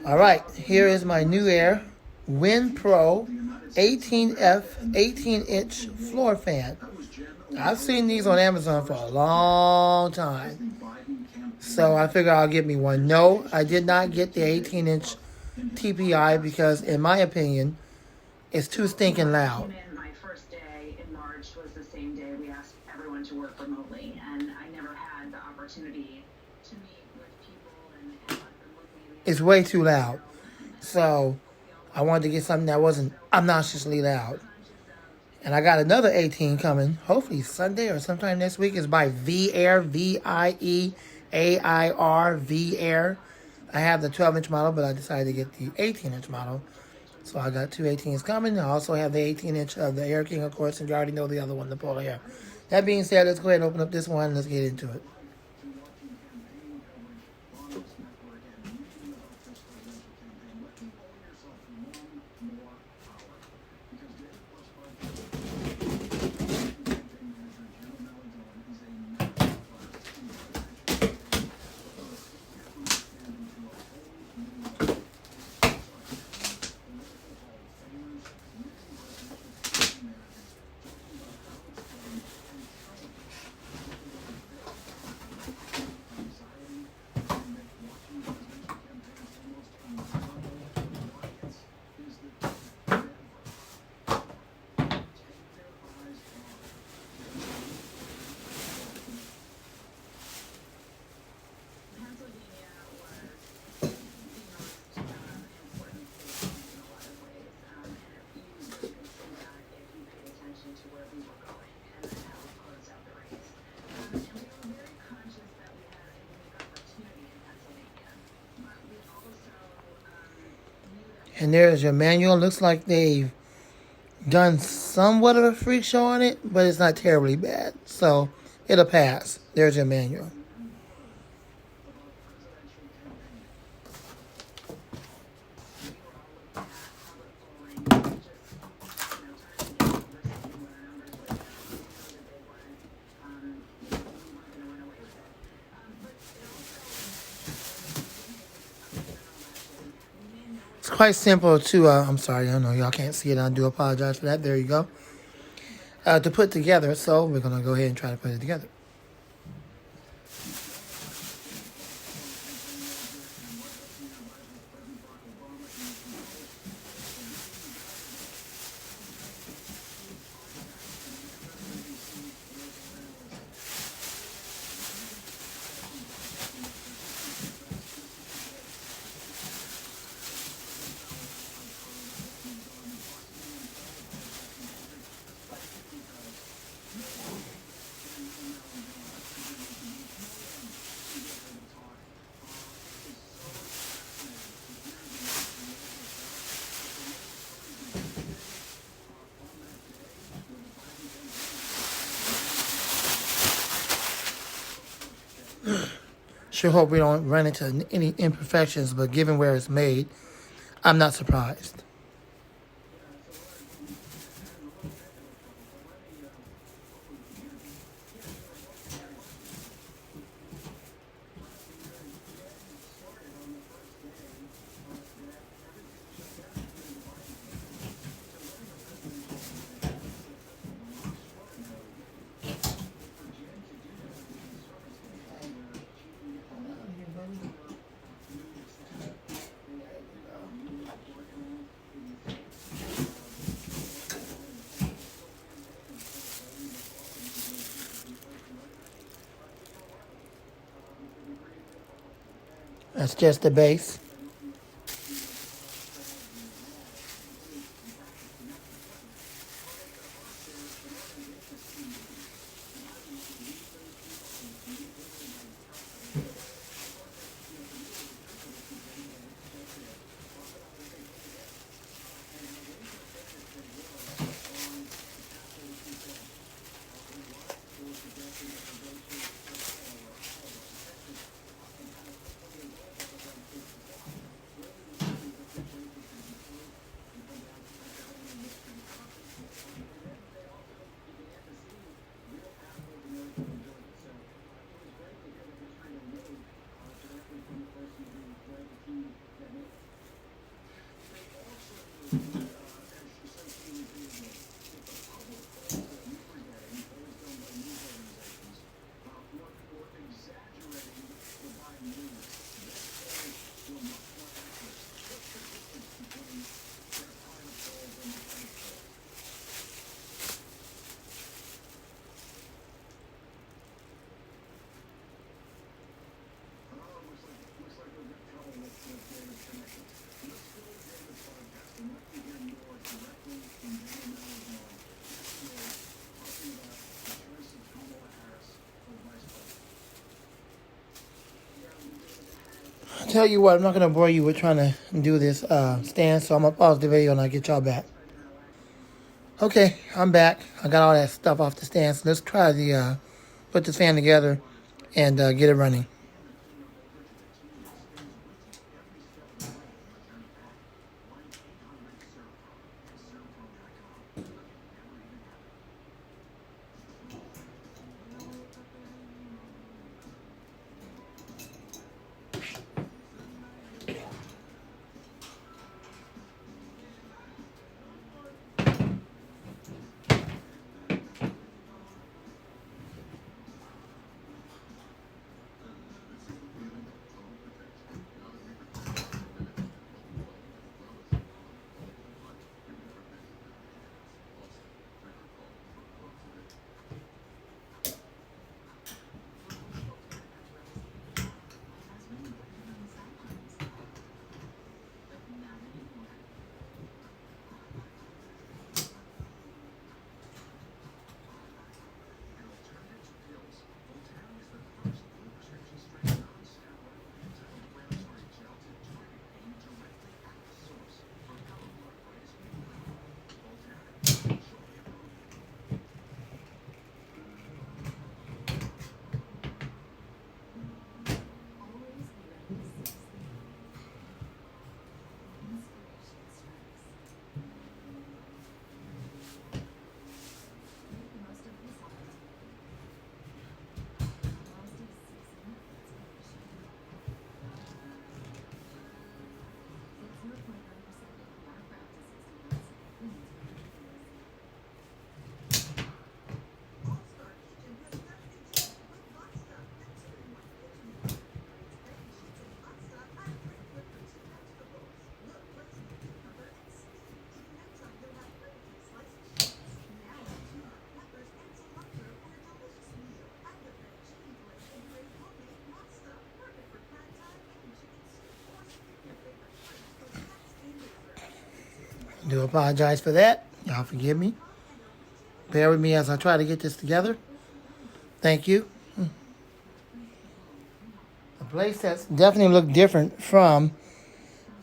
All right, here is my NewAir Wind Pro 18F 18-inch floor fan. I've seen these on Amazon for a long time, so I figured I'll get me one. No, I did not get the 18-inch TpI because, in my opinion, it's too stinking loud. My first day in March was the same day we asked everyone to work remotely, and I never had the opportunity to meet with people and let them look me. It's way too loud. So I wanted to get something that wasn't obnoxiously loud. And I got another 18 coming, hopefully Sunday or sometime next week. It's by vieAire, vieAire, vieAire. I have the 12-inch model, but I decided to get the 18-inch model. So I got two 18s coming. I also have the 18-inch of the Air King, of course, and you already know the other one, the Polar Air. That being said, let's go ahead and open up this one and let's get into it. And there's your manual. Looks like they've done somewhat of a freak show on it, but it's not terribly bad. So it'll pass. There's your manual. It's quite simple to, I'm sorry, I know y'all can't see it. I do apologize for that. There you go. To put together. So we're going to go ahead and try to put it together. Sure hope we don't run into any imperfections, but given where it's made, I'm not surprised. That's just the base. I tell you what, I'm not going to bore you with trying to do this stand, so I'm going to pause the video and I'll get y'all back. Okay, I'm back. I got all that stuff off the stand, so let's try the put this fan together and get it running. Do apologize for that. Y'all forgive me. Bear with me as I try to get this together. Thank you. The play sets definitely look different from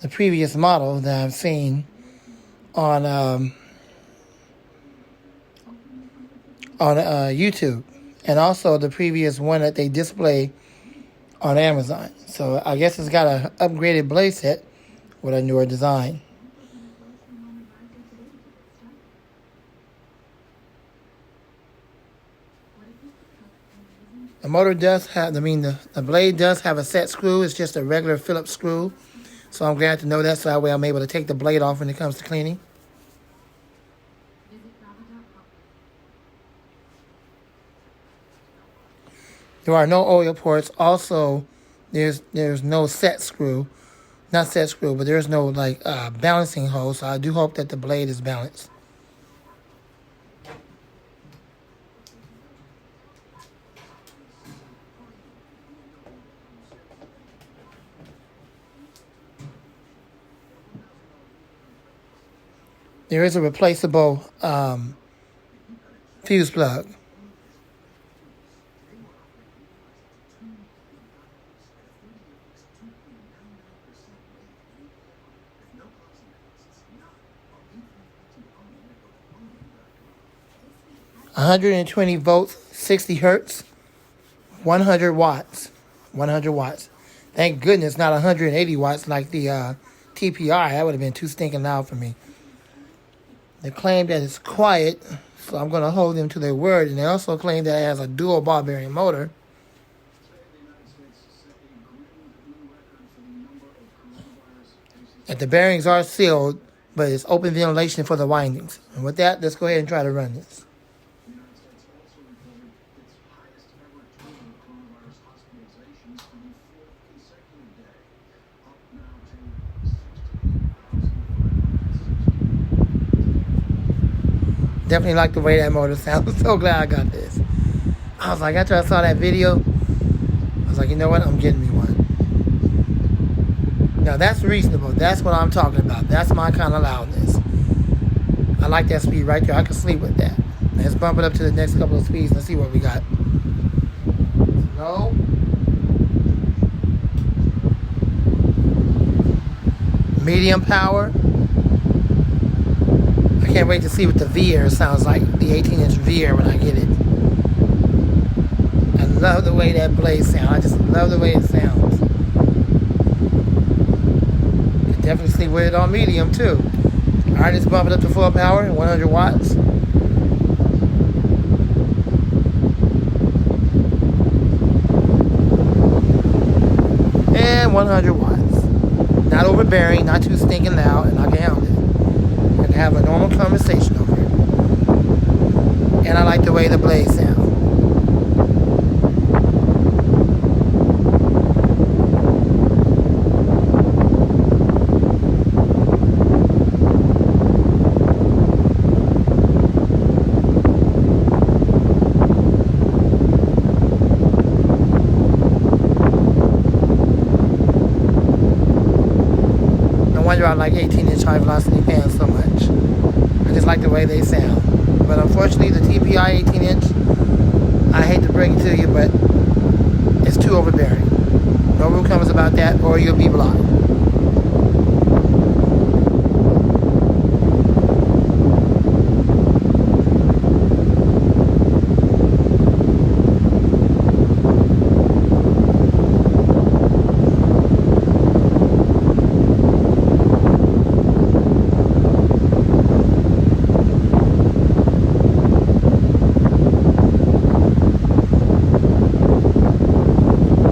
the previous model that I've seen on YouTube, and also the previous one that they display on Amazon. So I guess it's got an upgraded blade set with a newer design. The motor does have, the blade does have a set screw. It's just a regular Phillips screw. So I'm glad to know that, so that way I'm able to take the blade off when it comes to cleaning. There are no oil ports. Also, there's no set screw. Not set screw, but there's no balancing hole. So I do hope that the blade is balanced. There is a replaceable fuse plug. (120 volts, 60 hertz, 100 watts. 100 watts. Thank goodness not 180 watts like the TpI. That would have been too stinking loud for me. They claim that it's quiet, so I'm going to hold them to their word. And they also claim that it has a dual ball bearing motor. That the bearings are sealed but it's open ventilation for the windings. And with that, let's go ahead and try to run this. Definitely like the way that motor sounds. I'm so glad I got this. I was like, after I saw that video, I was like, you know what? I'm getting me one. Now that's reasonable. That's what I'm talking about. That's my kind of loudness. I like that speed right there. I can sleep with that. Let's bump it up to the next couple of speeds. Let's see what we got. No. Medium power. I can't wait to see what the vieAire sounds like. The 18-inch vieAire when I get it. I love the way that blade sounds. I just love the way it sounds. You can definitely sleep with it on medium too. Alright, let's bump it up to full power, 100 watts. And 100 watts. Not overbearing, not too stinking loud, and I can handle it. I can have a normal conversation over it. And I like the way the blades sound. I like 18-inch high velocity fans so much. I just like the way they sound. But unfortunately, the TpI 18-inch, I hate to break it to you, but it's too overbearing. No rule comes about that, or you'll be blocked.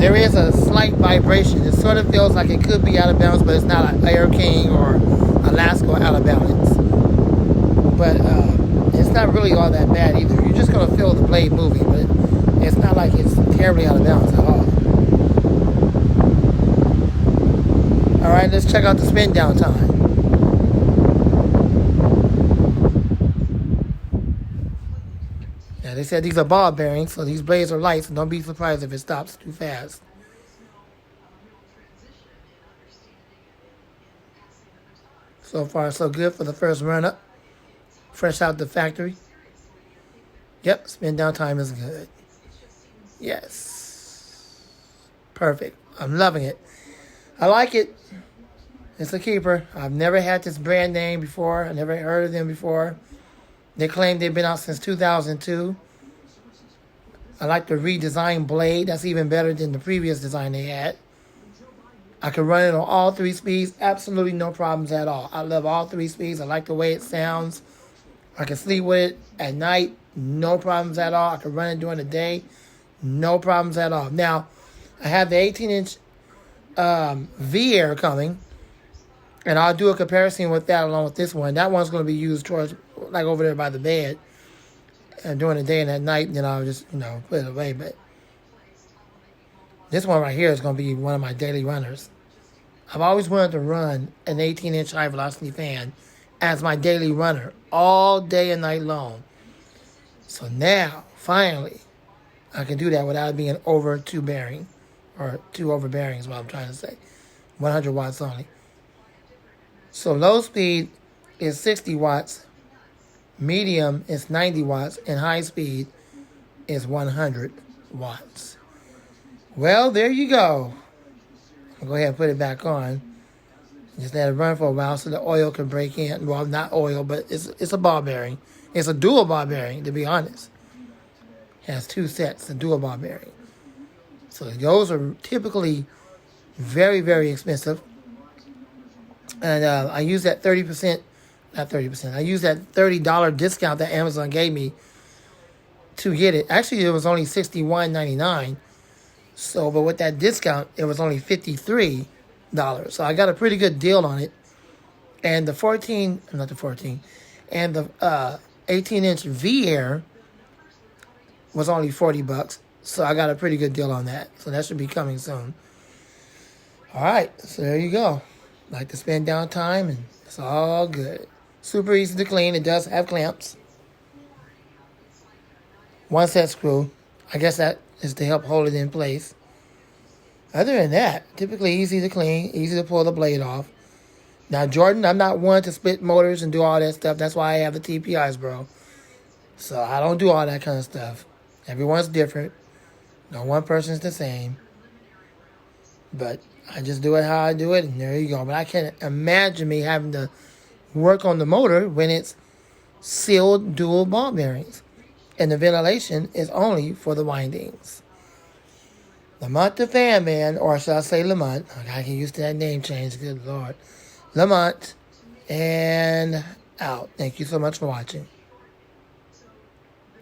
There is a slight vibration. It sort of feels like it could be out of balance, but it's not an Air King or Alaska out of balance. But it's not really all that bad either. You're just going to feel the blade moving, but it's not like it's terribly out of balance at all. Alright, let's check out the spin down time. Now, they said these are ball bearings, so these blades are light, so don't be surprised if it stops too fast. So far, so good for the first run-up. Fresh out the factory. Yep, spin down time is good. Yes. Perfect. I'm loving it. I like it. It's a keeper. I've never had this brand name before. I never heard of them before. They claim they've been out since 2002. I like the redesigned blade. That's even better than the previous design they had. I can run it on all 3 speeds. Absolutely no problems at all. I love all 3 speeds. I like the way it sounds. I can sleep with it at night. No problems at all. I can run it during the day. No problems at all. Now, I have the 18-inch vieAire coming. And I'll do a comparison with that along with this one. That one's going to be used towards, like over there by the bed. And during the day and at night, then I'll just, put it away. But this one right here is going to be one of my daily runners. I've always wanted to run an 18-inch high velocity fan as my daily runner all day and night long. So now, finally, I can do that without it being over 2 bearing. Or 2 overbearing is what I'm trying to say. 100 watts only. So low speed is 60 watts, medium is 90 watts, and high speed is 100 watts. Well, there you go. I'll go ahead and put it back on. Just let it run for a while so the oil can break in. Well, not oil, but it's a ball bearing. It's a dual ball bearing, to be honest. It has 2 sets, a dual ball bearing. So those are typically very, very expensive. And I use that 30%, not 30%, I use that $30 discount that Amazon gave me to get it. Actually, it was only $61.99. So, but with that discount, it was only $53. So I got a pretty good deal on it. And the 14, not the 14, and the 18-inch vieAire was only $40. So I got a pretty good deal on that. So that should be coming soon. All right, so there you go. Like to spend downtime, and it's all good. Super easy to clean. It does have clamps. One set screw. I guess that is to help hold it in place. Other than that, typically easy to clean, easy to pull the blade off. Now, Jordan, I'm not one to split motors and do all that stuff. That's why I have the TPIs, bro. So I don't do all that kind of stuff. Everyone's different. No one person's the same. But I just do it how I do it, and there you go. But I can't imagine me having to work on the motor when it's sealed dual ball bearings. And the ventilation is only for the windings. Lamont the Fan Man, or should I say Lamont? I get used to that name change, good Lord. Lamont, and out. Thank you so much for watching.